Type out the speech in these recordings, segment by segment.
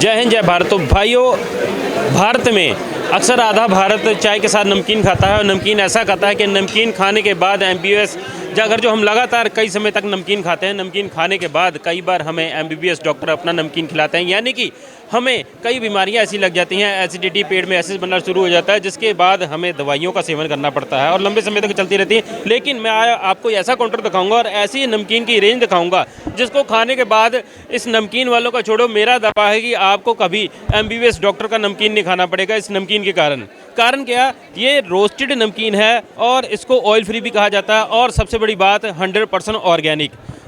जय हिंद, जय भारत। तो भाइयों, भारत में अक्सर आधा भारत चाय के साथ नमकीन खाता है और नमकीन ऐसा खाता है कि नमकीन खाने के बाद एमबीबीएस अगर जो हम लगातार कई समय तक नमकीन खाते हैं, नमकीन खाने के बाद कई बार हमें एमबीबीएस डॉक्टर अपना नमकीन खिलाते हैं, यानी कि हमें कई बीमारियां ऐसी लग जाती हैं, एसिडिटी, पेट में एसिड बनना शुरू हो जाता है, जिसके बाद हमें दवाइयों का सेवन करना पड़ता है और लंबे समय तक चलती रहती है। लेकिन मैं आपको ऐसा काउंटर दिखाऊंगा और ऐसी नमकीन की रेंज दिखाऊंगा जिसको खाने के बाद इस नमकीन वालों का छोड़ो, मेरा दावा है कि आपको कभी एमबीबीएस डॉक्टर का नमकीन नहीं खाना पड़ेगा इस नमकीन के कारण क्या, ये रोस्टेड नमकीन है और इसको ऑयल फ्री भी कहा जाता है और सबसे बड़ी बात 100%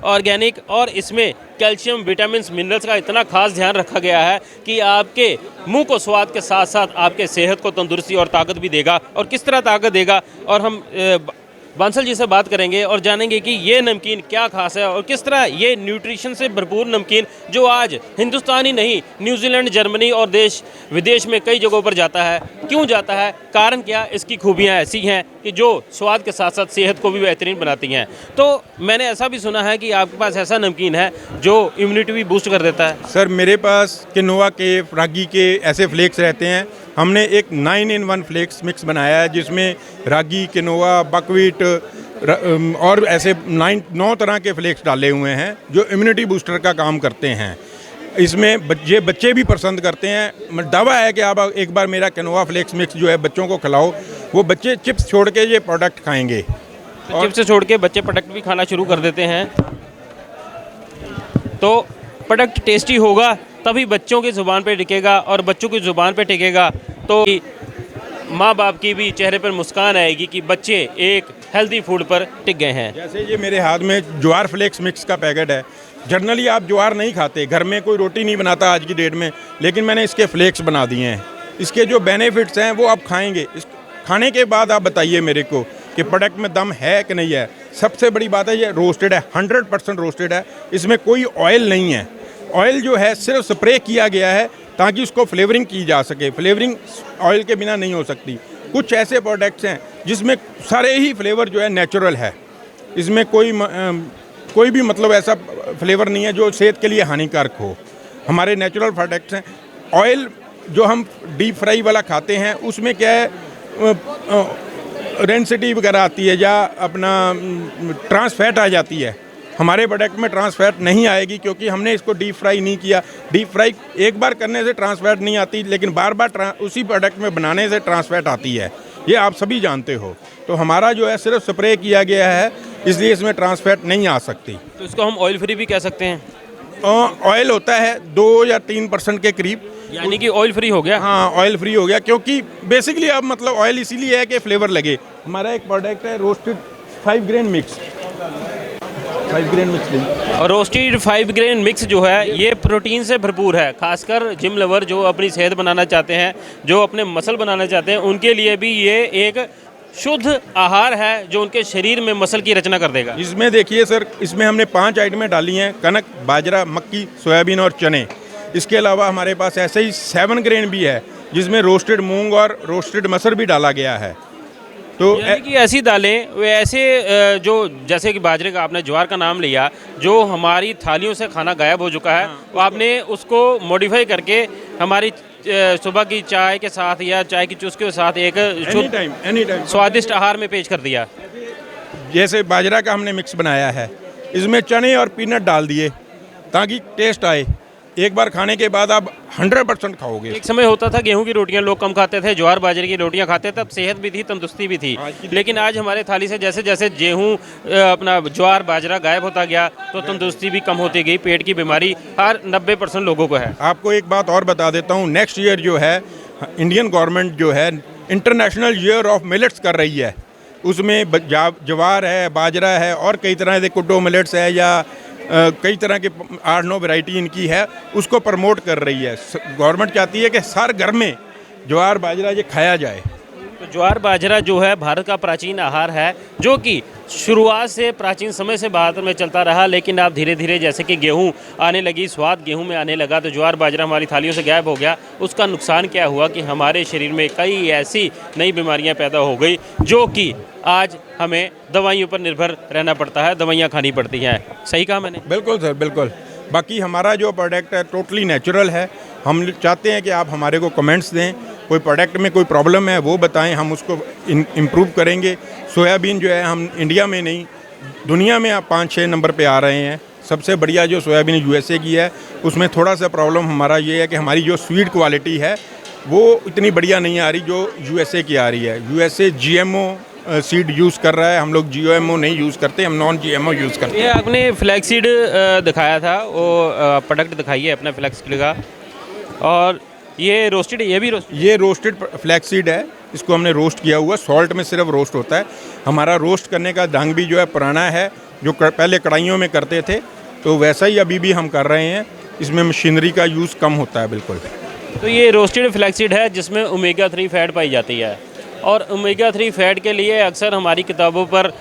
ऑर्गेनिक और इसमें कैल्शियम, विटामिन्स, मिनरल्स का इतना खास ध्यान रखा गया है कि आपके मुंह को स्वाद के साथ साथ आपके सेहत को तंदुरुस्ती और ताकत भी देगा। और किस तरह ताकत देगा, और हम बांसल जी से बात करेंगे और जानेंगे कि ये नमकीन क्या खास है और किस तरह ये न्यूट्रिशन से भरपूर नमकीन जो आज हिंदुस्तान ही नहीं, न्यूजीलैंड, जर्मनी और देश विदेश में कई जगहों पर जाता है, क्यों जाता है, कारण क्या, इसकी खूबियाँ ऐसी हैं कि जो स्वाद के साथ साथ सेहत को भी बेहतरीन बनाती हैं। तो मैंने ऐसा भी सुना है कि आपके पास ऐसा नमकीन है जो इम्यूनिटी भी बूस्ट कर देता है। सर, मेरे पास किनोवा के, रागी के ऐसे फ्लेक्स रहते हैं। हमने एक 9-in-1 फ्लेक्स मिक्स बनाया है जिसमें रागी, किनोवा, बकवीट और ऐसे 9 तरह के फ्लेक्स डाले हुए हैं जो इम्यूनिटी बूस्टर का काम करते हैं। इसमें बच्चे भी पसंद करते हैं। दावा है कि आप एक बार मेरा किनोवा फ्लेक्स मिक्स जो है बच्चों को खिलाओ, वो बच्चे चिप्स छोड़ के ये प्रोडक्ट खाएंगे। तो चिप्स छोड़ के बच्चे प्रोडक्ट भी खाना शुरू कर देते हैं, तो प्रोडक्ट टेस्टी होगा तभी बच्चों की ज़ुबान पे टिकेगा और बच्चों की ज़ुबान पे टिकेगा तो माँ बाप की भी चेहरे पर मुस्कान आएगी कि बच्चे एक हेल्दी फूड पर टिक गए हैं। जैसे ये मेरे हाथ में ज्वार फ्लेक्स मिक्स का पैकेट है। जनरली आप ज्वार नहीं खाते, घर में कोई रोटी नहीं बनाता आज की डेट में, लेकिन मैंने इसके फ्लेक्स बना दिए हैं। इसके जो बेनिफिट्स हैं वो आप खाएंगे। इस खाने के बाद आप बताइए मेरे को कि प्रोडक्ट में दम है कि नहीं है। सबसे बड़ी बात है ये रोस्टेड है, 100% रोस्टेड है। इसमें कोई ऑयल नहीं है। ऑयल जो है सिर्फ स्प्रे किया गया है ताकि उसको फ्लेवरिंग की जा सके। फ्लेवरिंग ऑयल के बिना नहीं हो सकती। कुछ ऐसे प्रोडक्ट्स हैं जिसमें सारे ही फ्लेवर जो है नेचुरल है। इसमें कोई भी मतलब ऐसा फ्लेवर नहीं है जो सेहत के लिए हानिकारक हो। हमारे नेचुरल प्रोडक्ट्स हैं। ऑयल जो हम डीप फ्राई वाला खाते हैं उसमें क्या है, रेंसिटी वगैरह आती है या अपना ट्रांस फैट आ जाती है। हमारे प्रोडक्ट में ट्रांस फैट नहीं आएगी क्योंकि हमने इसको डीप फ्राई नहीं किया। डीप फ्राई एक बार करने से ट्रांस फैट नहीं आती, लेकिन बार बार उसी प्रोडक्ट में बनाने से ट्रांस फैट आती है। ये आप सभी जानते हो। तो हमारा जो है सिर्फ स्प्रे किया गया है, इसलिए इसमें ट्रांस फैट नहीं आ सकती। तो इसको हम ऑयल फ्री भी कह सकते हैं। ऑयल होता है 2 या 3% के करीब, यानी कि ऑयल फ्री हो गया। हाँ, ऑयल फ्री हो गया क्योंकि बेसिकली अब मतलब ऑयल इसीलिए है कि फ्लेवर लगे। हमारा एक प्रोडक्ट है roasted 5 grain mix. 5 grain mix और रोस्टेड 5 ग्रेन मिक्स जो है ये प्रोटीन से भरपूर है। खासकर जिम लवर जो अपनी सेहत बनाना चाहते हैं, जो अपने मसल बनाना चाहते हैं, उनके लिए भी ये एक शुद्ध आहार है जो उनके शरीर में मसल की रचना कर देगा। इसमें देखिए सर, इसमें हमने 5 आइटमें डाली हैं: कनक, बाजरा, मक्की, सोयाबीन और चने। इसके अलावा हमारे पास ऐसे ही 7 ग्रेन भी है जिसमें रोस्टेड मूंग और रोस्टेड मसर भी डाला गया है। तो यानी कि ऐसी दालें, वे ऐसे जो जैसे कि बाजरे का आपने ज्वार का नाम लिया, जो हमारी थालियों से खाना गायब हो चुका है, वो आपने उसको मॉडिफाई करके हमारी सुबह की चाय के साथ या चाय की चुस्की के साथ एक एनी टाइम स्वादिष्ट आहार में पेश कर दिया। जैसे बाजरा का हमने मिक्स बनाया है, इसमें चने और पीनट डाल दिए ताकि टेस्ट आए। एक बार खाने के बाद आप 100% खाओगे। एक समय होता था गेहूं की रोटियां लोग कम खाते थे, ज्वार बाजरे की रोटियां खाते थे, तब सेहत भी थी, तंदुरुस्ती भी थी। लेकिन आज हमारे थाली से जैसे जैसे गेहूं, अपना ज्वार बाजरा गायब होता गया तो तंदुरुस्ती भी कम होती गई। पेट की बीमारी हर 90% लोगों को है। आपको एक बात और बता देता हूँ, नेक्स्ट ईयर जो है इंडियन गवर्नमेंट जो है इंटरनेशनल ईयर ऑफ मिलेट्स कर रही है। उसमें ज्वार है, बाजरा है और कई तरह के कुड्डो मिलेट्स है या कई तरह के 8-9 वैरायटी इनकी है, उसको प्रमोट कर रही है। गवर्नमेंट चाहती है कि हर घर में ज्वार बाजरा ये खाया जाए। तो ज्वार बाजरा जो है भारत का प्राचीन आहार है, जो कि शुरुआत से प्राचीन समय से भारत में चलता रहा। लेकिन अब धीरे धीरे जैसे कि गेहूं आने लगी, स्वाद गेहूं में आने लगा, तो ज्वार बाजरा हमारी थालियों से गायब हो गया। उसका नुकसान क्या हुआ कि हमारे शरीर में कई ऐसी नई बीमारियां पैदा हो गई जो कि आज हमें दवाइयों पर निर्भर रहना पड़ता है, दवाइयाँ खानी पड़ती हैं। सही कहा मैंने? बिल्कुल सर, बिल्कुल। बाकी हमारा जो प्रोडक्ट है टोटली नेचुरल है। हम चाहते हैं कि आप हमारे को कमेंट्स दें, कोई प्रोडक्ट में कोई प्रॉब्लम है वो बताएं, हम उसको इम्प्रूव करेंगे। सोयाबीन जो है हम इंडिया में नहीं दुनिया में आप 5-6 नंबर पे आ रहे हैं। सबसे बढ़िया जो सोयाबीन यूएसए की है, उसमें थोड़ा सा प्रॉब्लम हमारा ये है कि हमारी जो स्वीट क्वालिटी है वो इतनी बढ़िया नहीं आ रही जो यूएसए की आ रही है। यूएसए जीएमओ सीड यूज़ कर रहा है, हम लोग जीएमओ नहीं यूज़ करते, हम नॉन जीएमओ यूज़ करते हैं। ये आपने फ्लैक्स सीड दिखाया था, वो प्रोडक्ट दिखाइए अपना फ्लैक्स सीड का। और ये रोस्टेड, ये भी रोस्टेड? ये रोस्टेड फ्लैक्स सीड है, इसको हमने रोस्ट किया हुआ, सॉल्ट में सिर्फ रोस्ट होता है। हमारा रोस्ट करने का ढंग भी जो है पुराना है, जो पहले कढ़ाइयों में करते थे तो वैसा ही अभी भी हम कर रहे हैं। इसमें मशीनरी का यूज़ कम होता है बिल्कुल। तो ये रोस्टेड फ्लैक्स सीड है जिसमें ओमेगा 3 फैट पाई जाती है, और ओमेगा 3 फैट के लिए अक्सर हमारी किताबों पर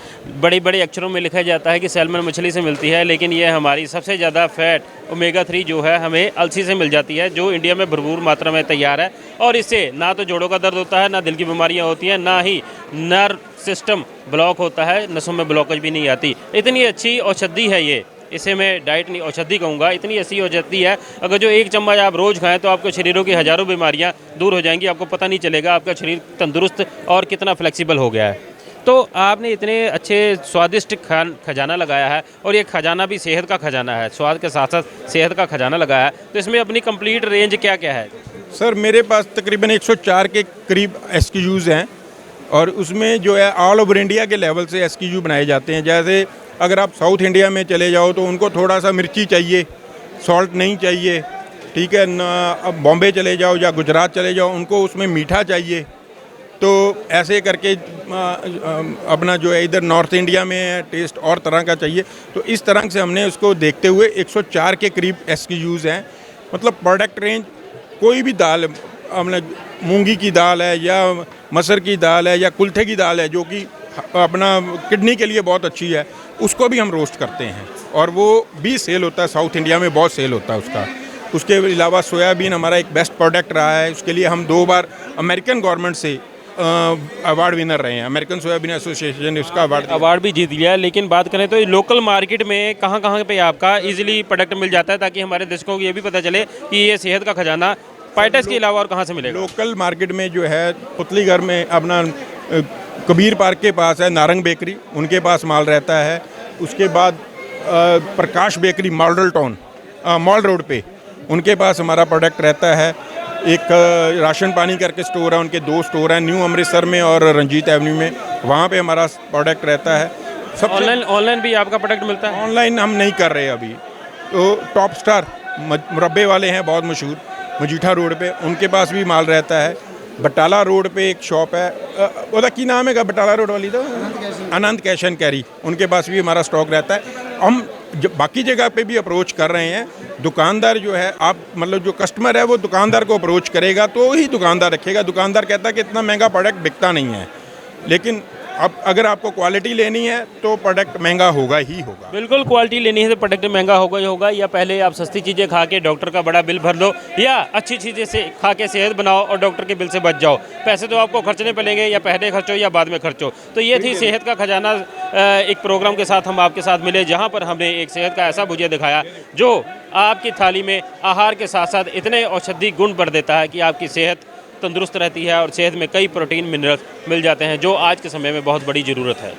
बड़े बड़े अक्षरों में लिखा जाता है कि सैल्मन मछली से मिलती है, लेकिन ये हमारी सबसे ज़्यादा फैट ओमेगा 3 जो है हमें अलसी से मिल जाती है, जो इंडिया में भरपूर मात्रा में तैयार है। और इससे ना तो जोड़ों का दर्द होता है, ना दिल की बीमारियां होती हैं, ना ही नर्व सिस्टम ब्लॉक होता है, नसों में ब्लॉकेज भी नहीं आती। इतनी अच्छी औषधि है ये, इसे मैं डाइट नहीं औषधि कहूँगा, इतनी अच्छी औषधि है। अगर जो एक चम्मच आप रोज़ खाएं तो आपके शरीरों की हज़ारों बीमारियां दूर हो जाएंगी, आपको पता नहीं चलेगा आपका शरीर तंदुरुस्त और कितना फ्लेक्सिबल हो गया है। तो आपने इतने अच्छे स्वादिष्ट खजाना लगाया है, और ये खजाना भी सेहत का खजाना है, स्वाद के साथ साथ सेहत का खजाना लगाया है। तो इसमें अपनी कंप्लीट रेंज क्या क्या है? सर मेरे पास तकरीबन 104 के करीब एसक्यूज़ हैं, और उसमें जो है ऑल ओवर इंडिया के लेवल से एसक्यू बनाए जाते हैं। जैसे अगर आप साउथ इंडिया में चले जाओ तो उनको थोड़ा सा मिर्ची चाहिए, सॉल्ट नहीं चाहिए, ठीक है ना। अब बॉम्बे चले जाओ या गुजरात चले जाओ, उनको उसमें मीठा चाहिए। तो ऐसे करके अपना जो है इधर नॉर्थ इंडिया में टेस्ट और तरह का चाहिए। तो इस तरह से हमने उसको देखते हुए 104 के करीब एसक्यूज़ हैं। मतलब प्रोडक्ट रेंज कोई भी दाल, हमने मूंगी की दाल है या मसर की दाल है या कुल्थे की दाल है जो कि अपना किडनी के लिए बहुत अच्छी है, उसको भी हम रोस्ट करते हैं, और वो भी सेल होता है। साउथ इंडिया में बहुत सेल होता है उसका। उसके अलावा सोयाबीन हमारा एक बेस्ट प्रोडक्ट रहा है, उसके लिए हम 2 बार अमेरिकन गवर्नमेंट से अवार्ड विनर रहे हैं। अमेरिकन सोयाबीन एसोसिएशन ने उसका अवार्ड भी जीत लिया है। लेकिन बात करें तो लोकल मार्केट में कहाँ कहाँ पे आपका इजीली प्रोडक्ट मिल जाता है, ताकि हमारे दर्शकों को ये भी पता चले कि ये सेहत का खजाना पाइटस के अलावा और कहाँ से मिलेगा? लोकल मार्केट में जो है पुतलीगढ़ में अपना कबीर पार्क के पास है नारंग बेकरी, उनके पास माल रहता है। उसके बाद Prakash bakery model town mall road पे, उनके पास हमारा प्रोडक्ट रहता है। एक राशन पानी करके स्टोर है, उनके 2 स्टोर हैं, न्यू अमृतसर में और रंजीत एवेन्यू में, वहाँ पे हमारा प्रोडक्ट रहता है। सब ऑनलाइन भी आपका प्रोडक्ट मिलता है? ऑनलाइन हम नहीं कर रहे अभी। तो टॉप स्टार मुरब्बे वाले हैं बहुत मशहूर, मजीठा रोड पे, उनके पास भी माल रहता है। बटाला रोड पे एक शॉप है, ਉਹਦਾ ਕੀ नाम है बटाला रोड वाली? तो आनंद कैश एंड कैरी, उनके पास भी हमारा स्टॉक रहता है। हम बाकी जगह पे भी अप्रोच कर रहे हैं। दुकानदार जो है, आप मतलब जो कस्टमर है वो दुकानदार को अप्रोच करेगा तो ही दुकानदार रखेगा। दुकानदार कहता है कि इतना महंगा प्रोडक्ट बिकता नहीं है, लेकिन अब अगर आपको क्वालिटी लेनी है तो प्रोडक्ट महंगा होगा ही होगा। बिल्कुल, क्वालिटी लेनी है तो प्रोडक्ट महंगा होगा ही होगा। या पहले आप सस्ती चीज़ें खा के डॉक्टर का बड़ा बिल भर लो, या अच्छी चीज़ें से खा के सेहत बनाओ और डॉक्टर के बिल से बच जाओ। पैसे तो आपको खर्चने पड़ेंगे, या पहले खर्चो या बाद में खर्चो। तो ये थी सेहत का खजाना, एक प्रोग्राम के साथ हम आपके साथ मिले, जहाँ पर हमने एक सेहत का ऐसा भुजिया दिखाया जो आपकी थाली में आहार के साथ साथ इतने औषधि गुण भर देता है कि आपकी सेहत तंदुरुस्त रहती है, और सेहत में कई प्रोटीन मिनरल मिल जाते हैं, जो आज के समय में बहुत बड़ी ज़रूरत है।